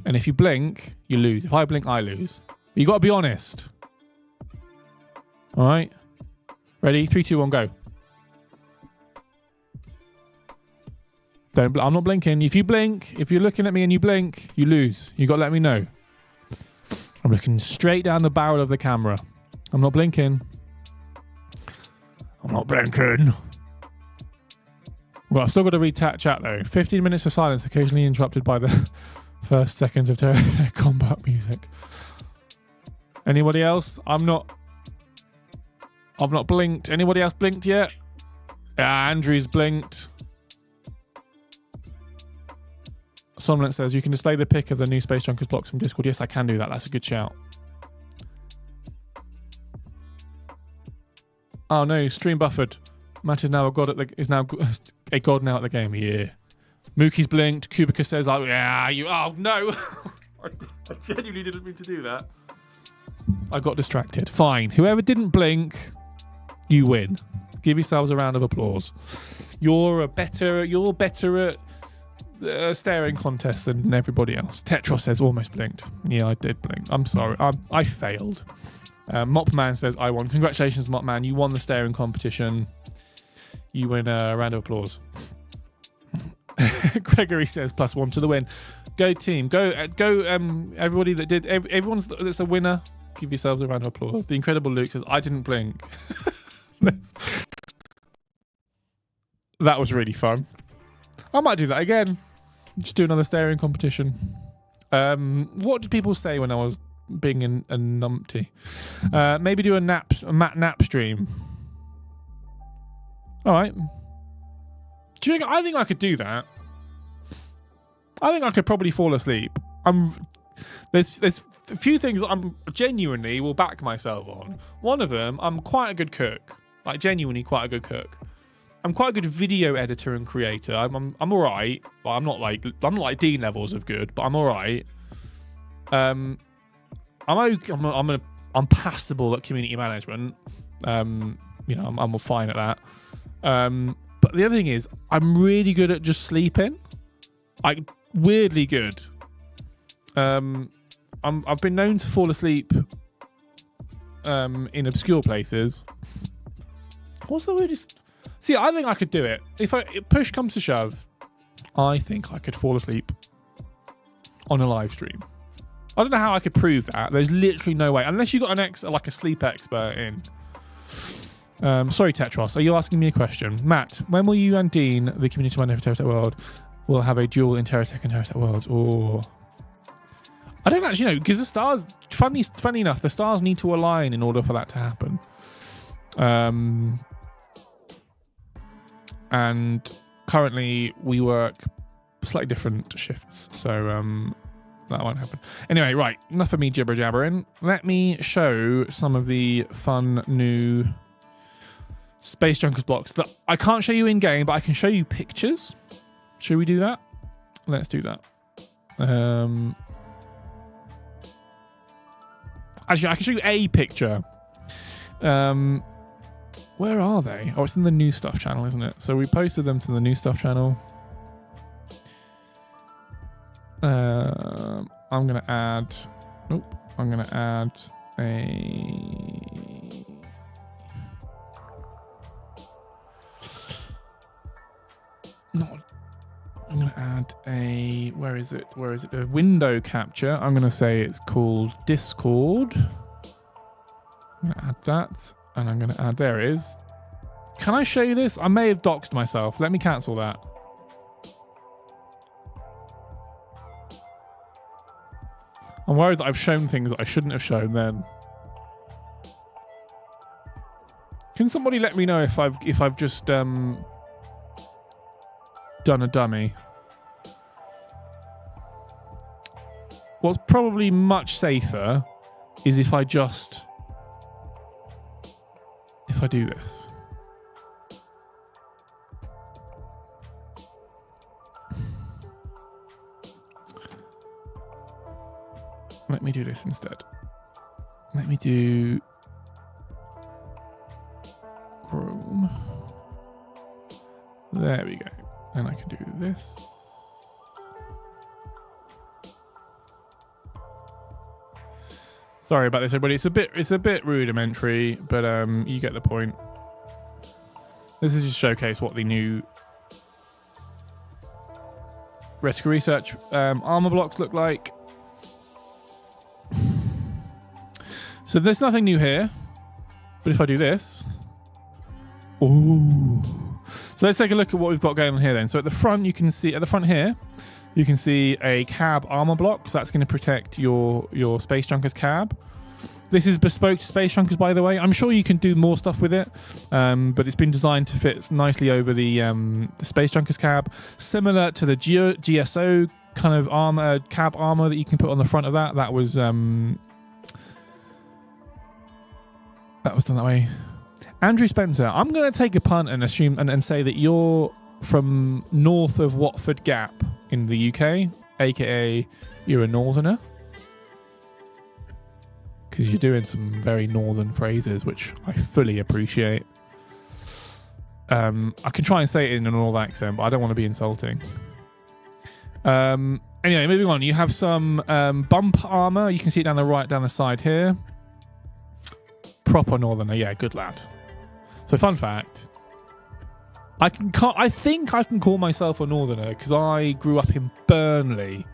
and if you blink, you lose. If I blink, I lose. But you got to be honest. All right. Ready? 3, 2, 1, go. I'm not blinking. If you blink, if you're looking at me and you blink, you lose. You got to let me know. I'm looking straight down the barrel of the camera. I'm not blinking. I'm not blinking. Well, I've still got to read chat though. 15 minutes of silence, occasionally interrupted by the first seconds of combat music. Anybody else? I've not blinked. Anybody else blinked yet? Yeah, Andrew's blinked. Someone says, you can display the pic of the new Space Junkers blocks from Discord. Yes, I can do that. That's a good shout. Oh no, stream buffered. Matt is now a god now at the game. Yeah. Mookie's blinked. Kubica says, oh yeah, you. Oh no. I genuinely didn't mean to do that. I got distracted. Fine. Whoever didn't blink, you win. Give yourselves a round of applause. You're better at staring contest than everybody else. Tetros says almost blinked. Yeah, I did blink. I'm sorry. I failed. Mopman says I won. Congratulations, Mopman. You won the staring competition. You win a round of applause. Gregory says +1 to the win. Go team. Go. Everybody that did. Everyone's that's a winner. Give yourselves a round of applause. The Incredible Luke says, I didn't blink. That was really fun. I might do that again. Just do another staring competition. What did people say when I was being a numpty? Maybe do a Matt nap stream. All right. Do you think, I think I could do that. I think I could probably fall asleep. There's a few things I'm genuinely will back myself on. One of them, I'm quite a good cook. Like genuinely quite a good cook. I'm quite a good video editor and creator. I'm all right. Well, I'm not like Dean levels of good, but I'm all right. I'm okay. I'm passable at community management. You know, I'm fine at that. But the other thing is, I'm really good at just sleeping. Like weirdly good. I've been known to fall asleep in obscure places. What's the weirdest? See, I think I could do it. If push comes to shove, I think I could fall asleep on a live stream. I don't know how I could prove that. There's literally no way, unless you got a sleep expert in. Sorry, Tetros. Are you asking me a question? Matt, when will you and Dean, the community manager for TerraTech World, will have a duel in TerraTech and TerraTech Worlds? Or I don't actually know, because the stars, funny enough, the stars need to align in order for that to happen. And currently we work slightly different shifts, so that won't happen. Anyway, right, enough of me jibber jabbering. Let me show some of the fun new Space Junkers blocks that I can't show you in game, but I can show you pictures. Should we do that? Let's do that. Actually, I can show you a picture. Where are they? Oh, it's in the new stuff channel, isn't it? So we posted them to the new stuff channel. I'm going to add... Nope. I'm going to add a... Not... I'm going to add a... Where is it? Where is it? A window capture. I'm going to say it's called Discord. I'm going to add that. And I'm going to add... There it is. Can I show you this? I may have doxed myself. Let me cancel that. I'm worried that I've shown things that I shouldn't have shown then. Can somebody let me know if I've just done a dummy? What's probably much safer is if I do this. Let me do this instead. Let me do Chrome. There we go. And I can do this. Sorry about this, everybody. It's a bit rudimentary, but you get the point. This is just showcase what the new Reticule Research armor blocks look like. So there's nothing new here, but if I do this, ooh. So let's take a look at what we've got going on here then. So at the front, you can see a cab armor block. So that's going to protect your Space Junkers cab. This is bespoke to Space Junkers, by the way. I'm sure you can do more stuff with it, but it's been designed to fit nicely over the Space Junkers cab, similar to the GSO kind of armor, cab armor that you can put on the front of that. That was done that way. Andrew Spencer, I'm going to take a punt and assume and say that you're from north of Watford Gap in the UK, aka you're a northerner, because you're doing some very northern phrases, which I fully appreciate. I can try and say it in a northern accent, but I don't want to be insulting. Anyway, moving on. You have some bump armor. You can see it down the side here. Proper northerner, yeah, good lad. So fun fact, I think I can call myself a northerner because I grew up in Burnley,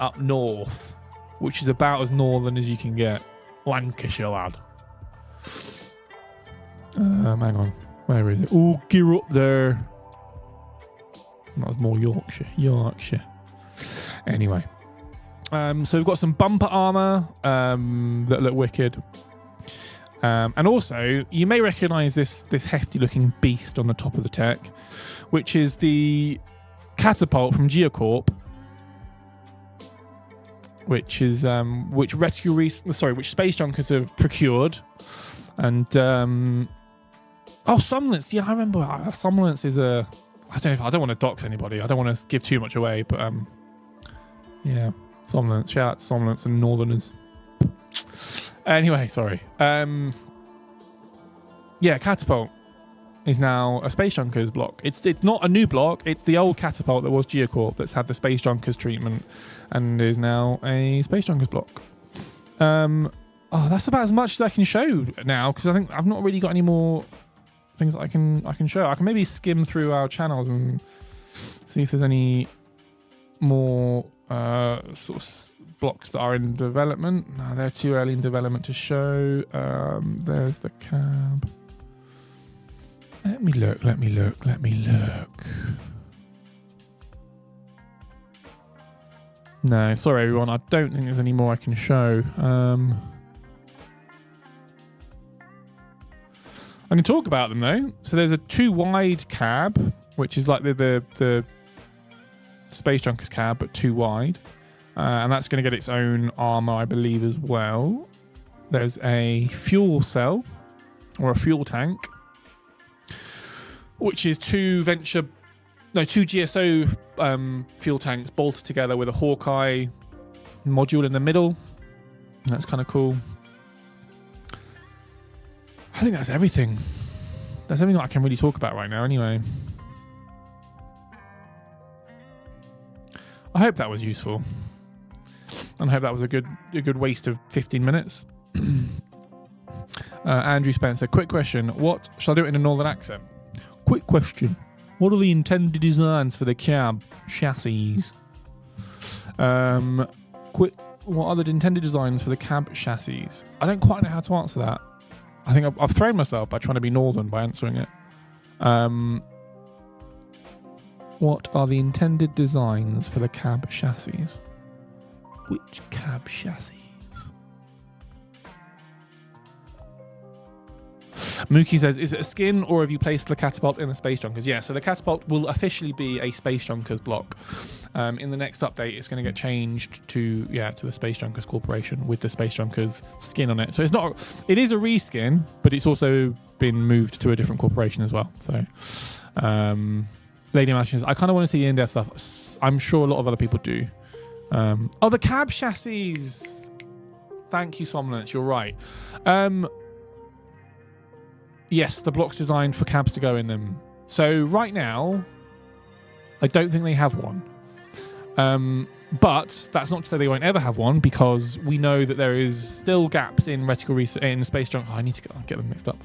up north, which is about as northern as you can get. Lancashire, lad. Hang on. Where is it? Oh, gear up there. That was more Yorkshire. Anyway. So we've got some bumper armour that look wicked. And also, you may recognise this hefty-looking beast on the top of the tech, which is the catapult from Geocorp, which Space Junkers have procured, and Somnolence. Yeah, I remember. Somnolence is a. I don't want to dox anybody. I don't want to give too much away, but yeah, Somnolence. Shout out to Somnolence and Northerners. Anyway, sorry. Yeah, Catapult is now a Space Junkers block. It's not a new block. It's the old Catapult that was Geocorp that's had the Space Junkers treatment and is now a Space Junkers block. That's about as much as I can show now because I think I've not really got any more things that I can show. I can maybe skim through our channels and see if there's any more sort of blocks that are in development. No, they're too early in development to show. There's the cab. Let me look. No, sorry everyone. I don't think there's any more I can show. I can talk about them though. So there's a 2-wide cab, which is like the Space Junkers cab, but 2 wide. And that's going to get its own armor, I believe, as well. There's a fuel cell, or a fuel tank, which is 2 GSO fuel tanks bolted together with a Hawkeye module in the middle. That's kind of cool. I think that's everything. That's everything that I can really talk about right now, anyway. I hope that was useful. And I hope that was a good waste of 15 minutes. Andrew Spencer, quick question. What shall I do it in a northern accent? Quick question. What are the intended designs for the cab chassis? What are the intended designs for the cab chassis? I don't quite know how to answer that. I think I've thrown myself by trying to be northern by answering it. What are the intended designs for the cab chassis? Which cab chassis? Mookie says, is it a skin or have you placed the catapult in the Space Junkers? Yeah, so the catapult will officially be a Space Junkers block. In the next update, it's going to get changed to the Space Junkers Corporation with the Space Junkers skin on it. So it is a reskin, but it's also been moved to a different corporation as well. So, Lady Machines, I kind of want to see the in-depth stuff. I'm sure a lot of other people do. The cab chassis. Thank you, Somnolence. You're right. Yes, the block's designed for cabs to go in them. So right now, I don't think they have one. But that's not to say they won't ever have one, because we know that there is still gaps in reticle research in Space Junk. I need to get them mixed up.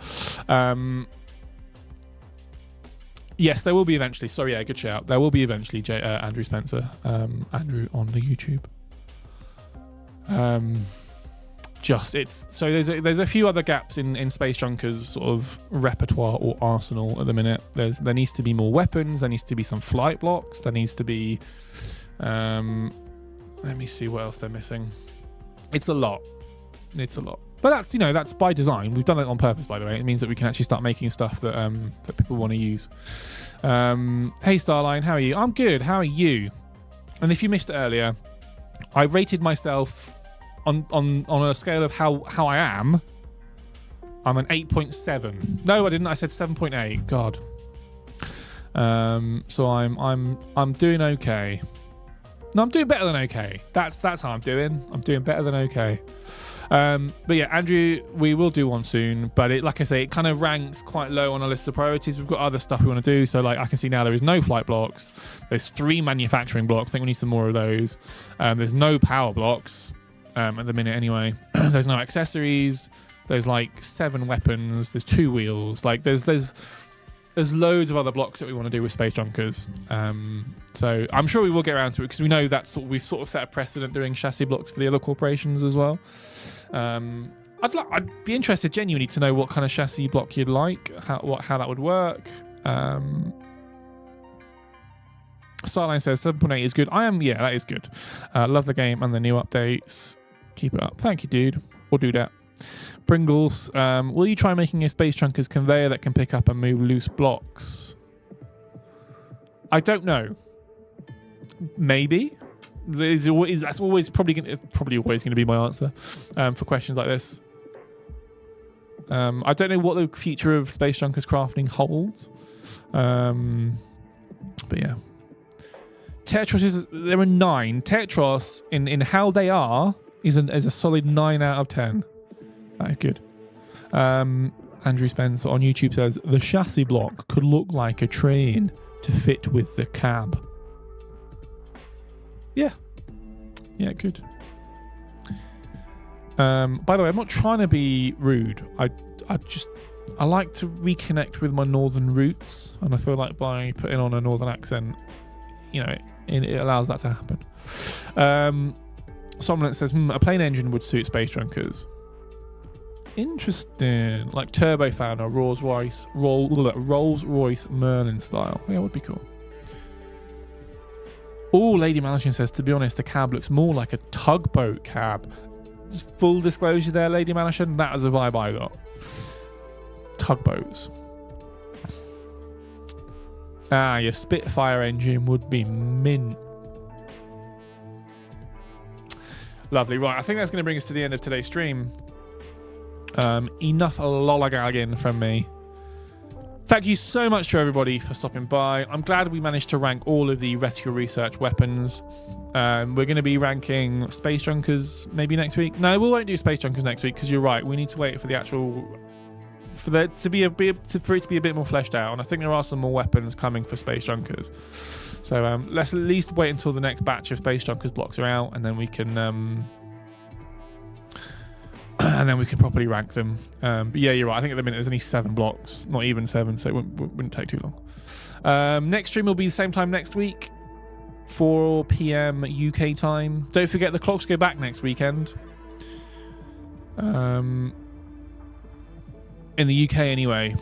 Yes, there will be eventually. Sorry, yeah, good shout. There will be eventually, Andrew Spencer. Andrew on the YouTube. There's a few other gaps in Space Junkers sort of repertoire or arsenal at the minute. There needs to be more weapons. There needs to be some flight blocks. There needs to be. Let me see what else they're missing. It's a lot. But that's by design. We've done it on purpose, by the way. It means that we can actually start making stuff that people want to use. Hey Starline, how are you? I'm good. How are you? And if you missed it earlier, I rated myself on a scale of how I am. I'm an 8.7. No, I didn't. I said 7.8. God. So I'm doing okay. No, I'm doing better than okay. That's how I'm doing. I'm doing better than okay. But yeah, Andrew, we will do one soon. But like I say, it kind of ranks quite low on our list of priorities. We've got other stuff we want to do. So like I can see now there is no flight blocks. There's 3 manufacturing blocks. I think we need some more of those. There's no power blocks at the minute anyway. There's no accessories. There's like 7 weapons. There's 2 wheels. Like there's there's loads of other blocks that we want to do with Space Junkers. So I'm sure we will get around to it because we know we've sort of set a precedent doing chassis blocks for the other corporations as well. I'd be interested genuinely to know what kind of chassis block you'd like, how that would work. Starline says 7.8 is good. Yeah, that is good. Love the game and the new updates. Keep it up. Thank you, dude. Or do that. Pringles, will you try making a Space Junkers conveyor that can pick up and move loose blocks? I don't know. Maybe. That's always probably always going to be my answer for questions like this. I don't know what the future of Space Junkers crafting holds. But yeah. Tetros there are 9. Tetros in how they are is a solid 9 out of 10. That is good. Andrew Spencer on YouTube says the chassis block could look like a train to fit with the cab. Yeah, good. By the way, I'm not trying to be rude. I like to reconnect with my northern roots, and I feel like by putting on a northern accent, it allows that to happen. Someone says a plane engine would suit Space Junkers. Interesting, like turbofan or Rolls Royce Merlin style. Yeah, would be cool. Oh, Lady Malashin says, to be honest, the cab looks more like a tugboat cab. Just full disclosure there, Lady Malashin, that was a vibe I got. Tugboats. Your Spitfire engine would be mint. Lovely. Right, I think that's going to bring us to the end of today's stream. Enough lollygagging from me. Thank you so much to everybody for stopping by. I'm glad we managed to rank all of the Reticule Research weapons. We're going to be ranking Space Junkers maybe next week. No, we won't do Space Junkers next week because you're right. We need to wait for the actual... for it to be a bit more fleshed out. And I think there are some more weapons coming for Space Junkers. So let's at least wait until the next batch of Space Junkers blocks are out, and then we can... and then we can properly rank them. But yeah, you're right. I think at the minute there's only 7 blocks, not even 7, so it wouldn't take too long. Next stream will be the same time next week, 4 p.m. UK time. Don't forget the clocks go back next weekend. In the UK anyway.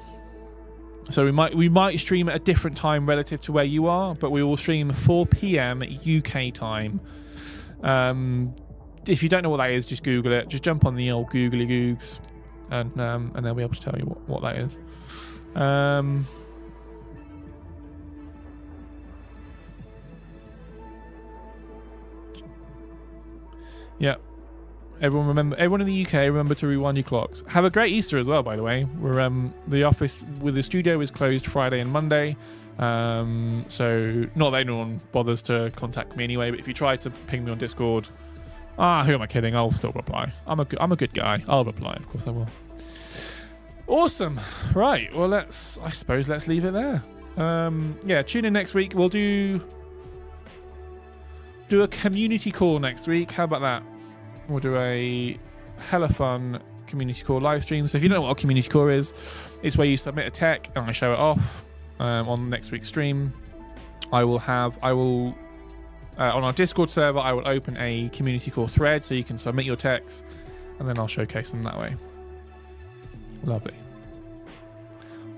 So we might stream at a different time relative to where you are, but we will stream 4 p.m. UK time. If you don't know what that is, just Google it. Just jump on the old googly googs, and they'll be able to tell you what that is. Yeah. Everyone in the UK, remember to rewind your clocks. Have a great Easter as well, by the way. We're the office with the studio is closed Friday and Monday. So not that anyone bothers to contact me anyway, but if you try to ping me on Discord, who am I kidding? I'll still reply. I'm a good guy. I'll reply, of course I will. Awesome. Right. Well, let's leave it there. Yeah, tune in next week. We'll do a community call next week. How about that? We'll do a hella fun community core live stream. So if you don't know what a community core is, it's where you submit a tech and I show it off on next week's stream. On our Discord server, I will open a community core thread so you can submit your techs, and then I'll showcase them that way. Lovely.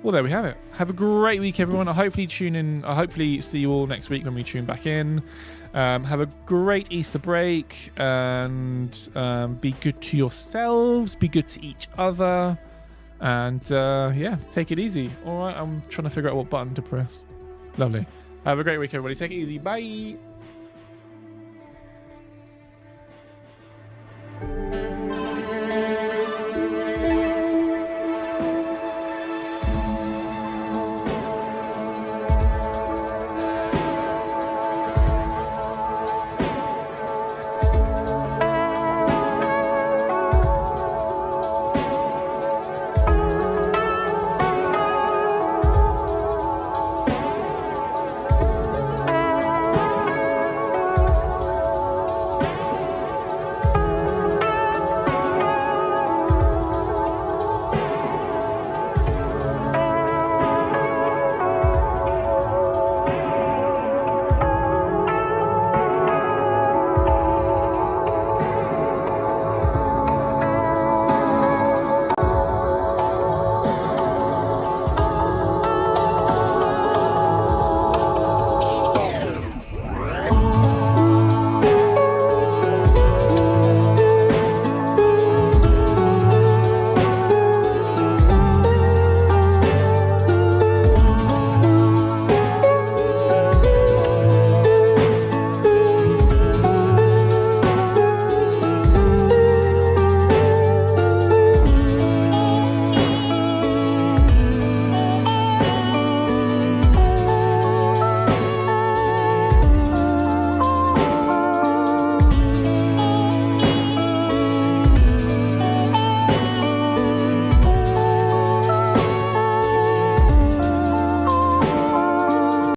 Well, there we have it. Have a great week, everyone. I'll hopefully tune in. I'll hopefully see you all next week when we tune back in. Have a great Easter break, and be good to yourselves. Be good to each other, and yeah, take it easy. All right, I'm trying to figure out what button to press. Lovely. Have a great week, everybody. Take it easy. Bye.